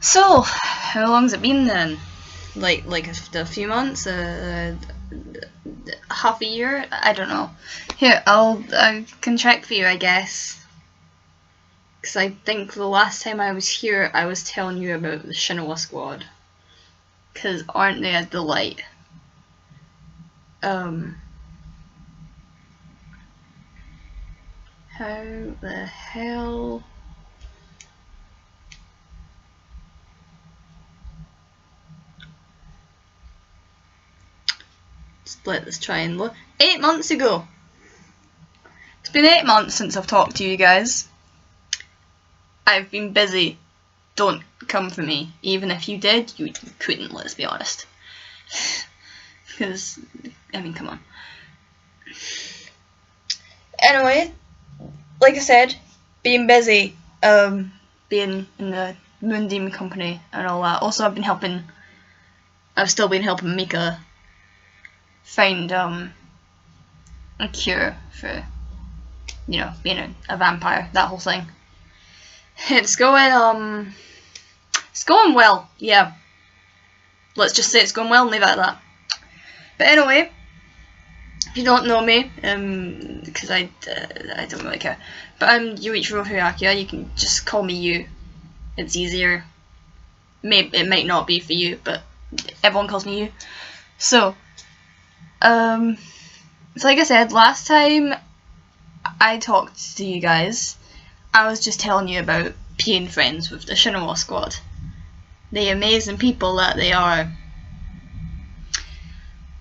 So, how long's it been then? Like a few months, half a year? I don't know. Here, I can check for you, I guess. Because I think the last time I was here, I was telling you about the Shinoa Squad. Because aren't they a delight? How the hell? Let's try and look. 8 months ago! It's been 8 months since I've talked to you guys. I've been busy. Don't come for me. Even if you did, you couldn't, let's be honest. Because, I mean, come on. Anyway, like I said, being busy, being in the Moon Demon Company and all that. Also, I've still been helping Mika find, a cure for, being a vampire, that whole thing. It's going well, yeah. Let's just say it's going well and leave it at that. But anyway, if you don't know me, because I don't really care, but I'm Yuichiro Hirakia. You can just call me Yu. It's easier. It might not be for you, but everyone calls me Yu. So like I said, last time I talked to you guys, I was just telling you about being friends with the Shinoa Squad. The amazing people that they are.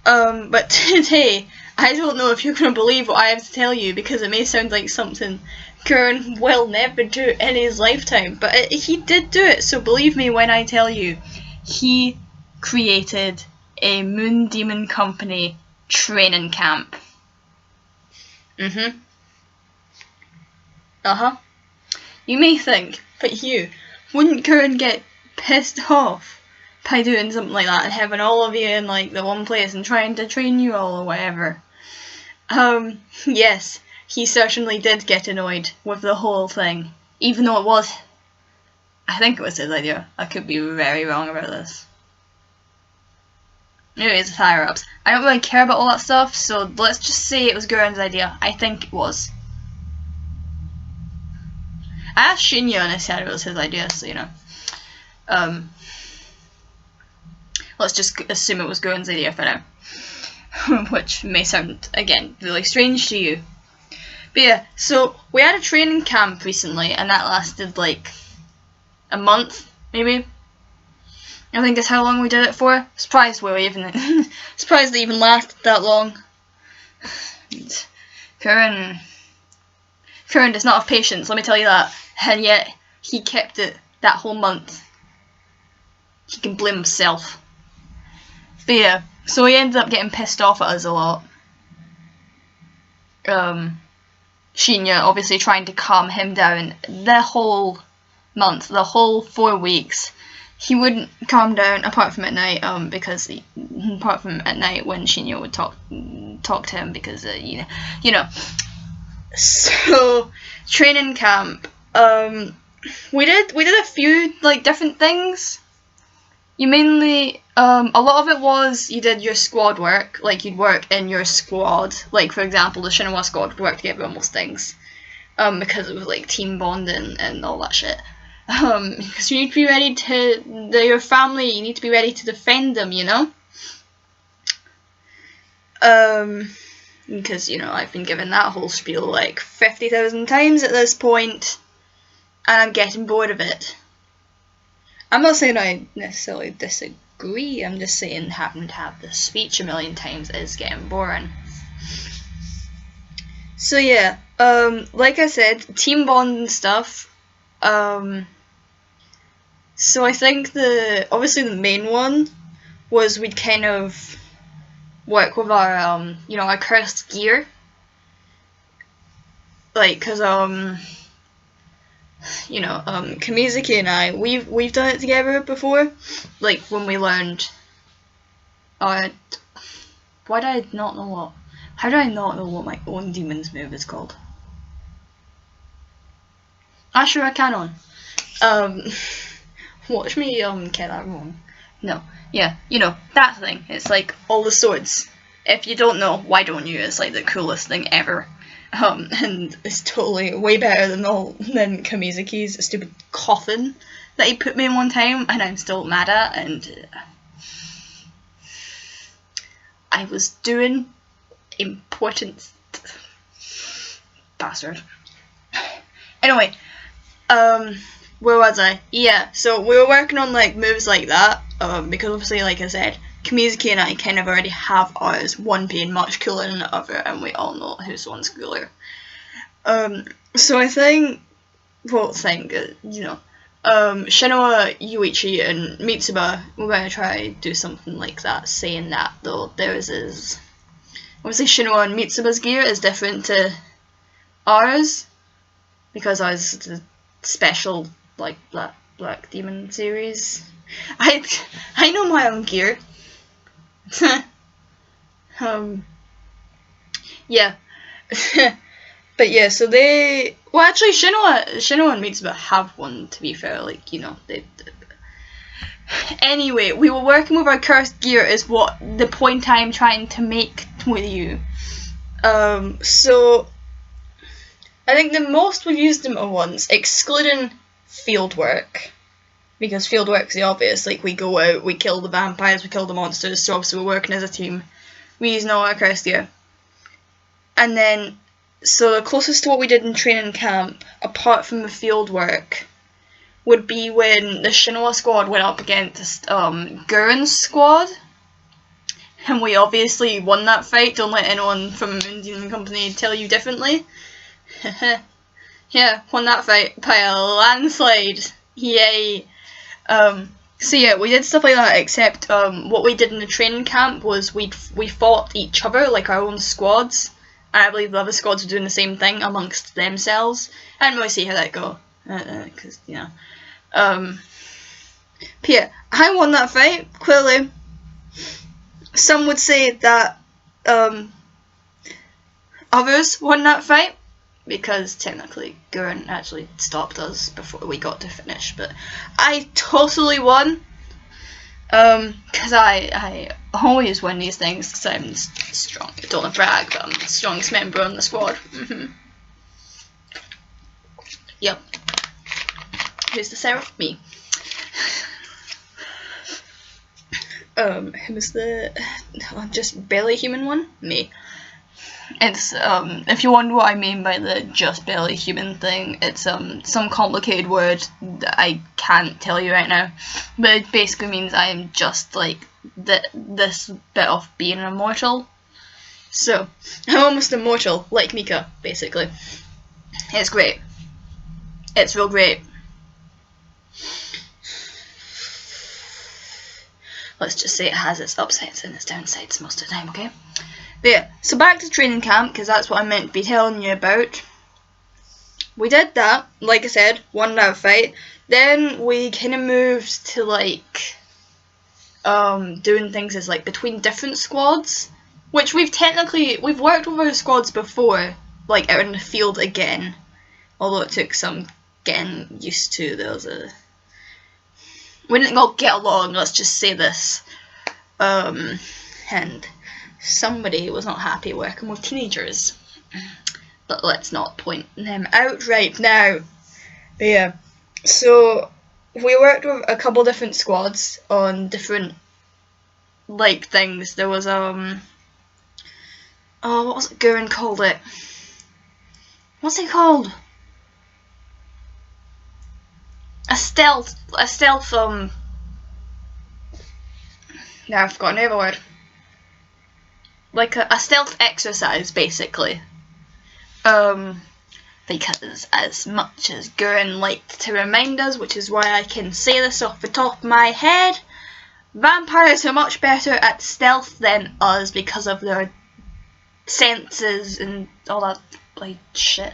But today, I don't know if you're going to believe what I have to tell you, because it may sound like something Karen will never do in his lifetime, but he did do it, so believe me when I tell you, he created a Moon Demon Company training camp. You may think, but you, wouldn't Karen get pissed off by doing something like that and having all of you in like the one place and trying to train you all or whatever? Yes, he certainly did get annoyed with the whole thing, even though I think it was his idea. I could be very wrong about this. Anyways, higher ups. I don't really care about all that stuff, so let's just say it was Guren's idea. I think it was. I asked Shinya and I said it was his idea, so let's just assume it was Guren's idea for now. Which may sound, again, really strange to you. But yeah, so we had a training camp recently, and that lasted like a month, maybe. I think that's how long we did it for. Surprised surprised it even lasted that long. Karen does not have patience, let me tell you that. And yet, he kept it that whole month. He can blame himself. But yeah, so he ended up getting pissed off at us a lot. Shinya obviously trying to calm him down the whole month, the whole 4 weeks. He wouldn't calm down apart from at night, apart from at night when Shinya would talk to him, because you know. So training camp, we did a few like different things. You mainly a lot of it was you did your squad work, like you'd work in your squad, like for example the Shinoa squad would work together on most things, because it was like team bonding and all that shit. Because you need to be ready your family, you need to be ready to defend them, because, I've been given that whole spiel like 50,000 times at this point, and I'm getting bored of it. I'm not saying I necessarily disagree, I'm just saying having to have the speech a million times is getting boring. So yeah, like I said, team bonding stuff, so I think obviously the main one was we'd kind of work with our, our cursed gear. Like, cause, Kamizuki and I, we've done it together before. Like, when we learned, how do I not know what my own demon's move is called? Ashura Canon. Watch me get that wrong. No. Yeah, you know, that thing. It's like all the swords. If you don't know, why don't you? It's like the coolest thing ever. And it's totally way better than Kamizuki's stupid coffin that he put me in one time, and I'm still mad at, and I was doing important bastard. Anyway, where was I? Yeah, so we were working on like moves like that, because obviously, like I said, Kamizuki and I kind of already have ours, one being much cooler than the other, and we all know whose one's cooler. So I think, you know, Shinoa, Yuichi, and Mitsuba, we're going to try to do something like that, saying that, though theirs is, obviously Shinoa and Mitsuba's gear is different to ours, because ours is the special, like, Black Demon series. I know my own gear. Yeah. But yeah, so well, actually, Shinoa and Mitsuba have one, to be fair, like, you know, anyway, we were working with our cursed gear is what the point I'm trying to make with you. So, I think the most we've used them at once, excluding field work, because field work's the obvious, like, we go out, we kill the vampires, we kill the monsters, so obviously we're working as a team, we use all our cursed gear. And then, so the closest to what we did in training camp, apart from the field work, would be when the Shinoa squad went up against Guren's squad. And we obviously won that fight, don't let anyone from Moon Demon Company tell you differently. Yeah, won that fight by a landslide. Yay. So yeah, we did stuff like that, except what we did in the training camp was we fought each other, like our own squads. I believe the other squads were doing the same thing amongst themselves. I didn't really see how that go, because, you know. But yeah, I won that fight, clearly. Some would say that others won that fight, because technically Guren actually stopped us before we got to finish, but I totally won. Because I always win these things because I'm strong. I don't want to brag, but I'm the strongest member on the squad. Yep. Who's the Seraph? Me. Who's the just barely human one? Me. It's if you wonder what I mean by the just barely human thing, it's some complicated word that I can't tell you right now, but it basically means I am just like this bit of being immortal. So I'm almost immortal, like Mika, basically. It's great. It's real great. Let's just say it has its upsides and its downsides most of the time, okay? But yeah, so back to training camp, because that's what I meant to be telling you about. We did that, like I said, won that fight. Then we kind of moved to like doing things as like between different squads, which we've worked with our squads before, like out in the field again. Although it took some getting used to. We didn't all get along, let's just say this. And somebody was not happy working with teenagers. But let's not point them out right now. But yeah, so we worked with a couple different squads on different, like, things. There was, what was it Guren called it? What's it called? A stealth, now I've forgotten the other word. Like a stealth exercise, basically. Because as much as Guren liked to remind us, which is why I can say this off the top of my head, vampires are much better at stealth than us because of their senses and all that, like, shit.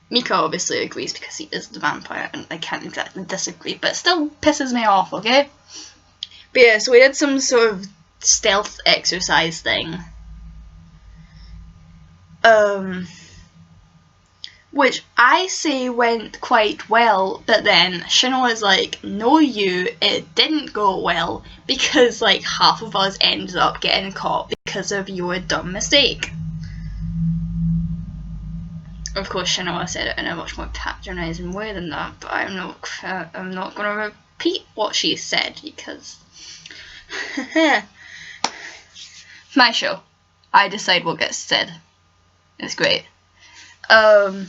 Mika obviously agrees because he is the vampire, and I can't exactly disagree, but it still pisses me off, okay? But yeah, so we did some sort of stealth exercise thing. which I say went quite well, but then Shinnell was like, no it didn't go well, because like half of us ended up getting caught because of your dumb mistake. Of course, Shinnell said it in a much more patronising way than that, but I'm not going to repeat what she said, because my show. I decide what gets said. It's great. I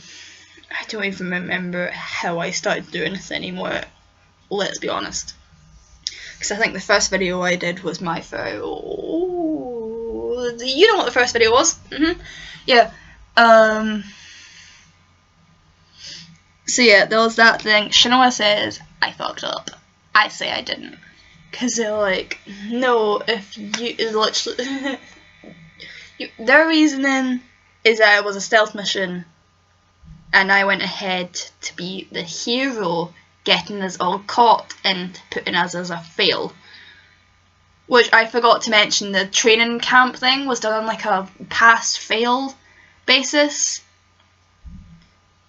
don't even remember how I started doing this anymore, let's be honest. Because I think the first video I did was my first... Oh, you know what the first video was? Yeah. So yeah, there was that thing. Shinoa says, I fucked up. I say I didn't. Because they're like, no, if you... literally... their reasoning is that it was a stealth mission, and I went ahead to be the hero, getting us all caught and putting us as a fail. Which I forgot to mention, the training camp thing was done on like a pass-fail basis.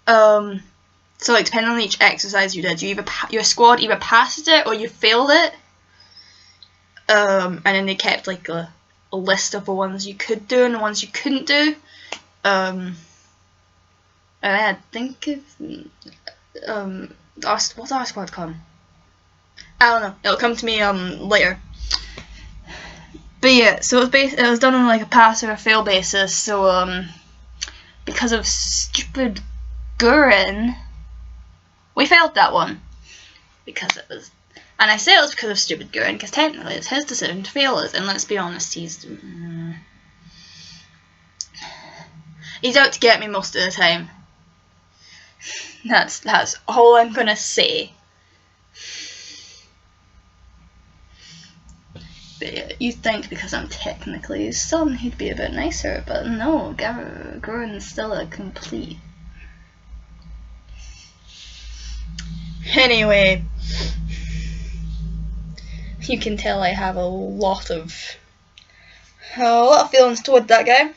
So like depending on each exercise you did, your squad either passed it or you failed it. And then they kept like a list of the ones you could do and the ones you couldn't do. I think what's our squad called? I don't know. It'll come to me later. But yeah, so it was done on like a pass or a fail basis. So because of stupid Gurren, we failed that one because it was. And I say it was because of stupid Gurren because technically it's his decision to fail us. And let's be honest, he's out to get me most of the time. That's all I'm gonna say. But yeah, you'd think because I'm technically his son he'd be a bit nicer, but no, Gurren's still a complete. Anyway, you can tell I have a lot of feelings toward that guy.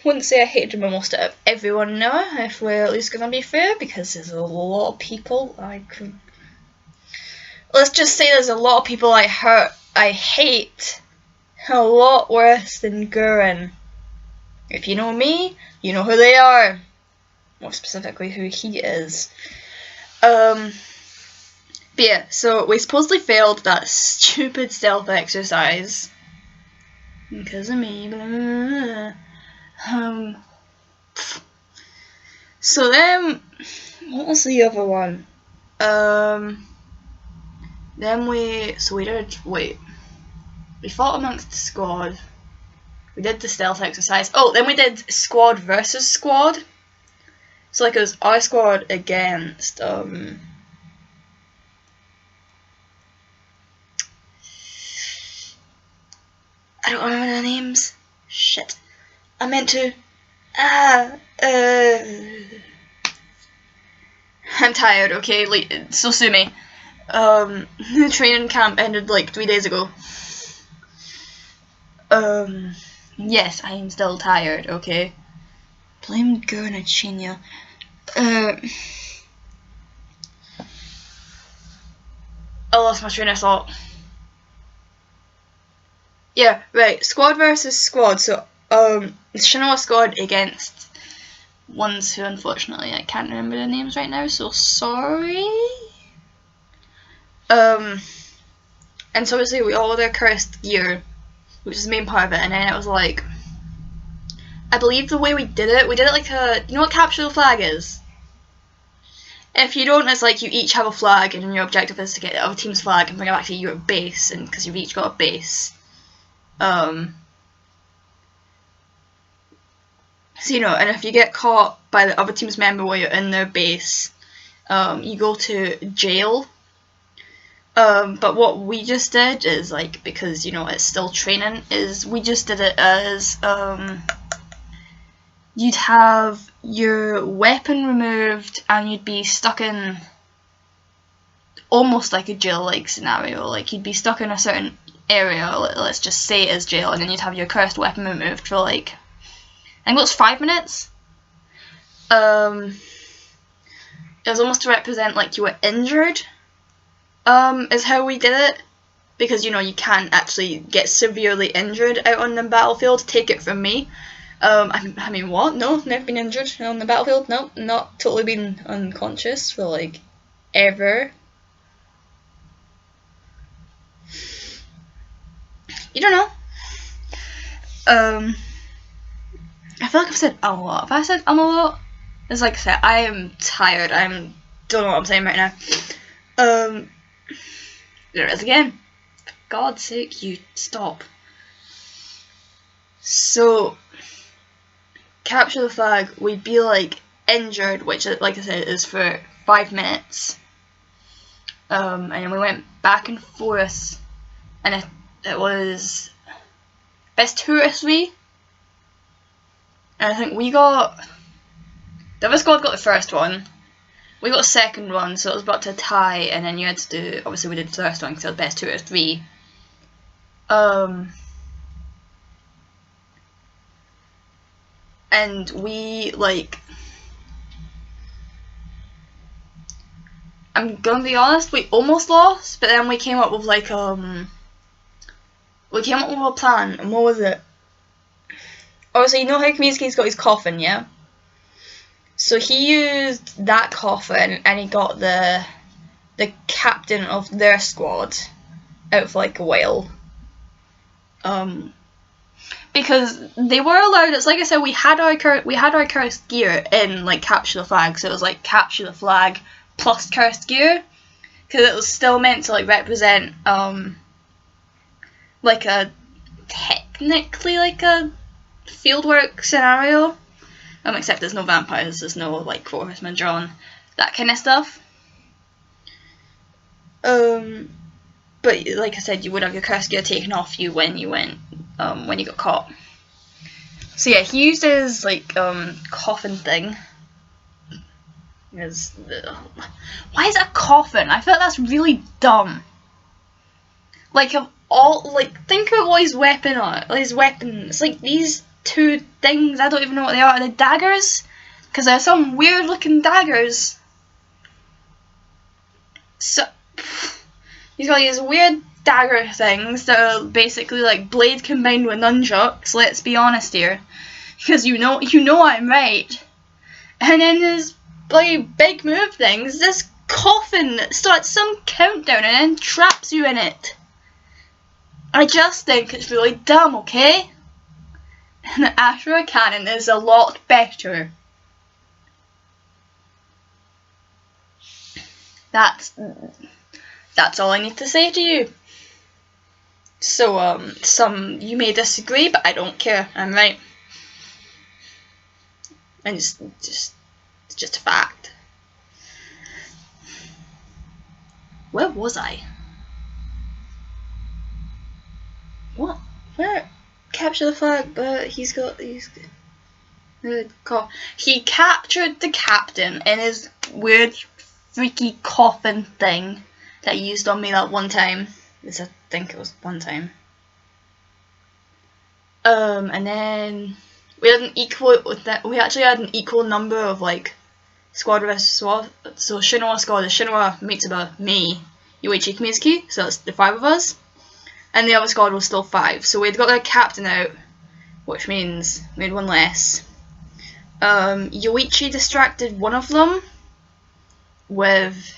Wouldn't say I hated him almost out of everyone now, if we're at least gonna be fair, because there's a lot of people let's just say there's a lot of people I hate a lot worse than Gurren. If you know me, you know who they are. More specifically who he is. But yeah, so we supposedly failed that stupid stealth exercise. Because of me, blah, blah, blah. So then, what was the other one? Then we fought amongst the squad. We did the stealth exercise. Oh, then we did squad versus squad. So like it was our squad against I don't remember their names. Shit. I meant to. I'm tired, okay? So sue me. The training camp ended like 3 days ago. Yes, I am still tired, okay? Blame Gurnachinya. I lost my train of thought. Yeah, right. Squad versus squad. So, Shinoa squad against ones who unfortunately I can't remember their names right now, so sorry. And so obviously we all had their cursed gear, which is the main part of it, and then it was like, I believe the way we did it like you know what capture the flag is? If you don't, it's like you each have a flag, and then your objective is to get the other team's flag and bring it back to your base, and because you've each got a base. So you know, and if you get caught by the other team's member while you're in their base, you go to jail. But what we just did is like, because you know it's still training, is we just did it as you'd have your weapon removed and you'd be stuck in almost like a jail-like scenario. Like you'd be stuck in a certain area, let's just say it is jail, and then you'd have your cursed weapon removed for like, I think it was 5 minutes. It was almost to represent like you were injured. Is how we did it, because you know you can't actually get severely injured out on the battlefield. Take it from me. I mean, what? No, never been injured on the battlefield. No, not totally been unconscious for like ever. You don't know. I feel like I've said a lot. If I said a lot, it's like I said, I am tired. Don't know what I'm saying right now. There it is again. For God's sake, you stop. So, capture the flag, we'd be like injured, which, like I said, is for 5 minutes. And then we went back and forth, and it was best 2 or 3. And I think we got, the other squad got the first one, we got the second one, so it was brought to a tie, and then you had to do, obviously we did the first one because it was best 2 or 3. And we, like, I'm gonna be honest, we almost lost, but then we came up with like, we came up with a plan, and what was it? Oh, so you know how Kaminsky's got his coffin, yeah? So he used that coffin, and he got the captain of their squad out for like a while. Because they were allowed. It's like I said, we had our cursed gear in like capture the flag, so it was like capture the flag plus cursed gear, because it was still meant to like represent like a technically like a fieldwork scenario. Except there's no vampires, there's no like 4 horsemen drawn, that kind of stuff. But like I said, you would have your cursed gear taken off you when you went when you got caught. So yeah, he used his like coffin thing. Why is it a coffin? I feel like that's really dumb. Like of all, like think about what his weapon are. His weapon. It's like these 2 things. I don't even know what they are. Are they daggers? Because there are some weird looking daggers. So he's got these weird dagger things that are basically like blade combined with nunchucks. Let's be honest here, because you know I'm right. And then there's bloody big move things. This coffin that starts some countdown and then traps you in it. I just think it's really dumb, okay? And the Ashura cannon is a lot better. That's all I need to say to you. So, you may disagree, but I don't care. I'm right. And it's just a fact. Where was I? What? Where? Capture the flag, but he captured the captain in his weird, freaky coffin thing that he used on me that one time. I think it was one time. And then we actually had an equal number of like squad versus squad. So Shinoa squad is Shinoa, Mitsuba, me, Yuichi, Kamizuki. So that's the 5 of us. And the other squad was still 5. So we'd got their captain out, which means we had 1 less. Yuichi distracted one of them with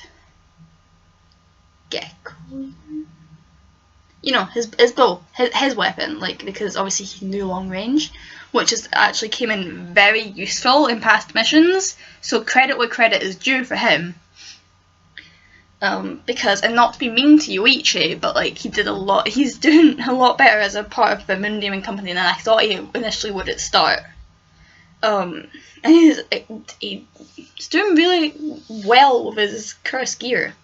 Gecko. You know, his bow, his weapon, like, because obviously he knew long range, which actually came in very useful in past missions. So credit where credit is due for him. Because, and not to be mean to Yuichi, but like he's doing a lot better as a part of the Moon Demon Company than I thought he initially would at start. And he's doing really well with his cursed gear.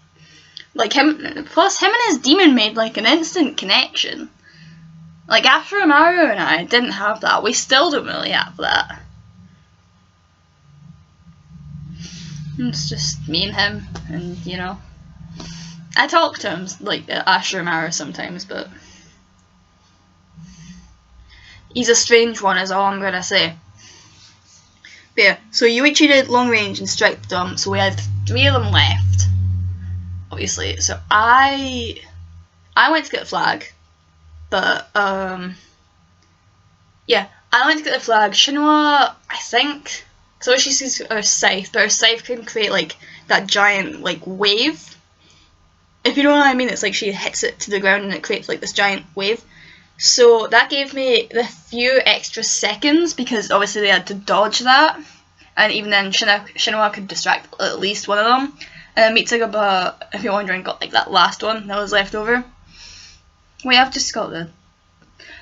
Like plus him and his demon made like an instant connection. Like after Amaru and I didn't have that, we still don't really have that. It's just me and him, and you know. I talk to him, like, Asher Mara sometimes, but he's a strange one is all I'm gonna say. But yeah, so you each did long range and strike them, so we had 3 of them left, obviously. So I went to get the flag, but yeah, I went to get the flag. Shinwa, I think, so she sees her scythe, but her scythe can create like that giant like wave. If you know what I mean, it's like she hits it to the ground and it creates like this giant wave. So that gave me the few extra seconds, because obviously they had to dodge that, and even then Shinwa could distract at least one of them. And Mitsugaba, if you're wondering, got like that last one that was left over. Wait, I've just got the...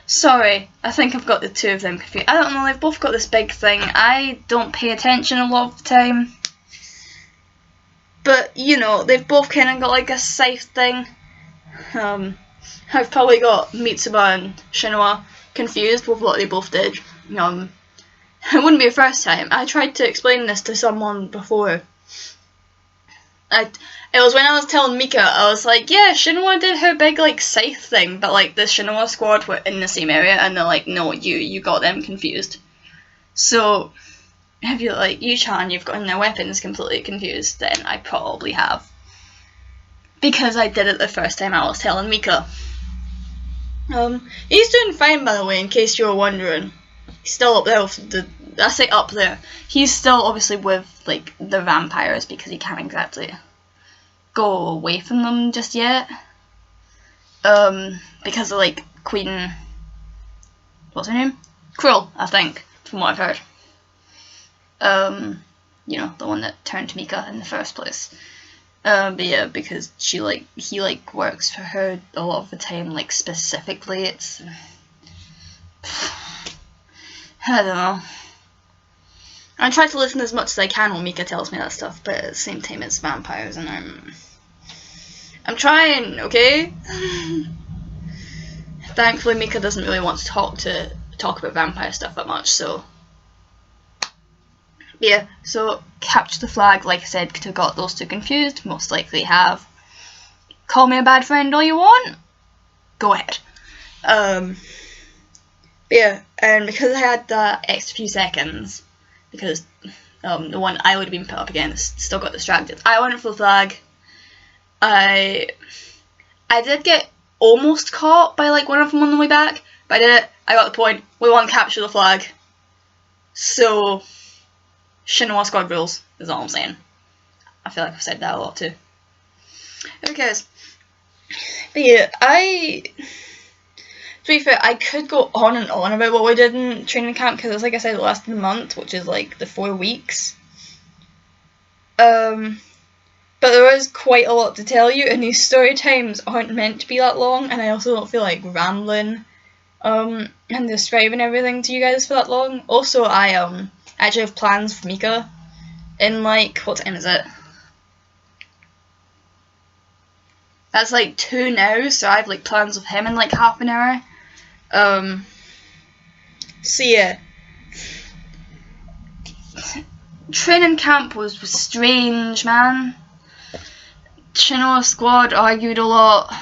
Sorry, I think I've got the 2 of them confused. I don't know, they've both got this big thing. I don't pay attention a lot of the time. But, you know, they've both kind of got like a scythe thing. I've probably got Mitsuba and Shinwa confused with what they both did. It wouldn't be the first time. I tried to explain this to someone before. It was when I was telling Mika, I was like, yeah, Shinwa did her big like scythe thing, but like the Shinwa squad were in the same area, and they're like, no, you got them confused. So if you're like, Yu-chan, you've gotten their weapons completely confused, then I probably have. Because I did it the first time I was telling Mika. He's doing fine, by the way, in case you were wondering. He's still up there with the... I say up there. He's still obviously with, like, the vampires, because he can't exactly go away from them just yet. Because of, like, Queen... What's her name? Cruel, I think, from what I've heard. You know, the one that turned Mika in the first place. But yeah, because he works for her a lot of the time, like specifically, it's... I don't know. I try to listen as much as I can when Mika tells me that stuff, but at the same time it's vampires and I'm trying, okay? Thankfully Mika doesn't really want to talk about vampire stuff that much, so... Yeah, so capture the flag, like I said, could have got those 2 confused, most likely have. Call me a bad friend all you want, go ahead. Yeah, and because I had that extra few seconds, because the one I would have been put up against still got distracted, I went for the flag. I did get almost caught by like one of them on the way back, but I did it, I got the point, we want to capture the flag. So... Shinwa squad rules, is all I'm saying. I feel like I've said that a lot too. Who cares? But yeah, to be fair, I could go on and on about what we did in training camp, because it's like I said, it lasted a month, which is like the 4 weeks. But there is quite a lot to tell you, and these story times aren't meant to be that long, and I also don't feel like rambling and describing everything to you guys for that long. Also, I actually have plans for Mika in like, what time is it? That's like 2 now, so I have like plans with him in like half an hour. So yeah. Training camp was strange, man. Chinoa squad argued a lot.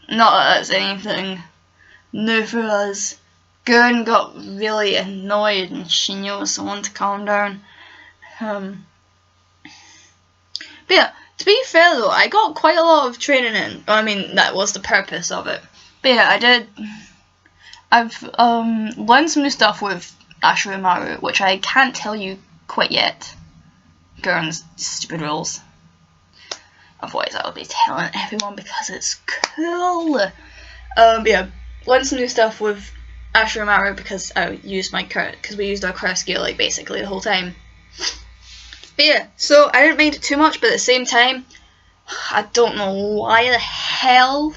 Not that it's anything new for us. Gurn got really annoyed and she knew someone to calm down. But yeah, to be fair though, I got quite a lot of training in. I mean, that was the purpose of it. But yeah, I've learned some new stuff with Ashura, which I can't tell you quite yet. Gurn's stupid rules. Otherwise I would be telling everyone because it's cool. But yeah, learned some new stuff with Ashura because I used because we used our curse skill like basically the whole time. But yeah, so I didn't mind it too much, but at the same time, I don't know why the hell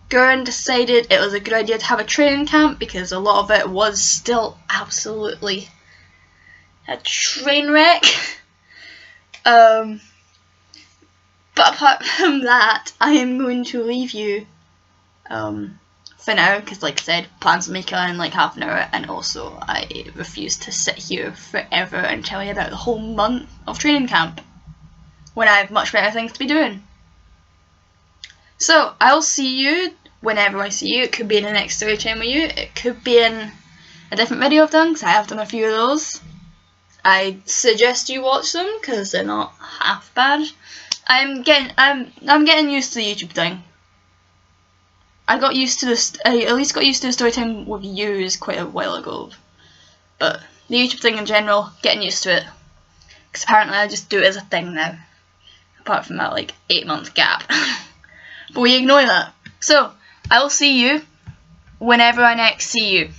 Gurn decided it was a good idea to have a training camp, because a lot of it was still absolutely a train wreck. But apart from that, I am going to leave you for now, because like I said, plans to make it in like half an hour, and also I refuse to sit here forever and tell you about the whole month of training camp when I have much better things to be doing. So I'll see you whenever I see you. It could be in the next Storytime with you, it could be in a different video I've done, because I have done a few of those. I suggest you watch them because they're not half bad. I'm getting used to the YouTube thing. I got used to this. I at least got used to the Storytime with yous quite a while ago. But the YouTube thing in general, getting used to it. Because apparently I just do it as a thing now. Apart from that like 8-month gap. But we ignore that. So I will see you whenever I next see you.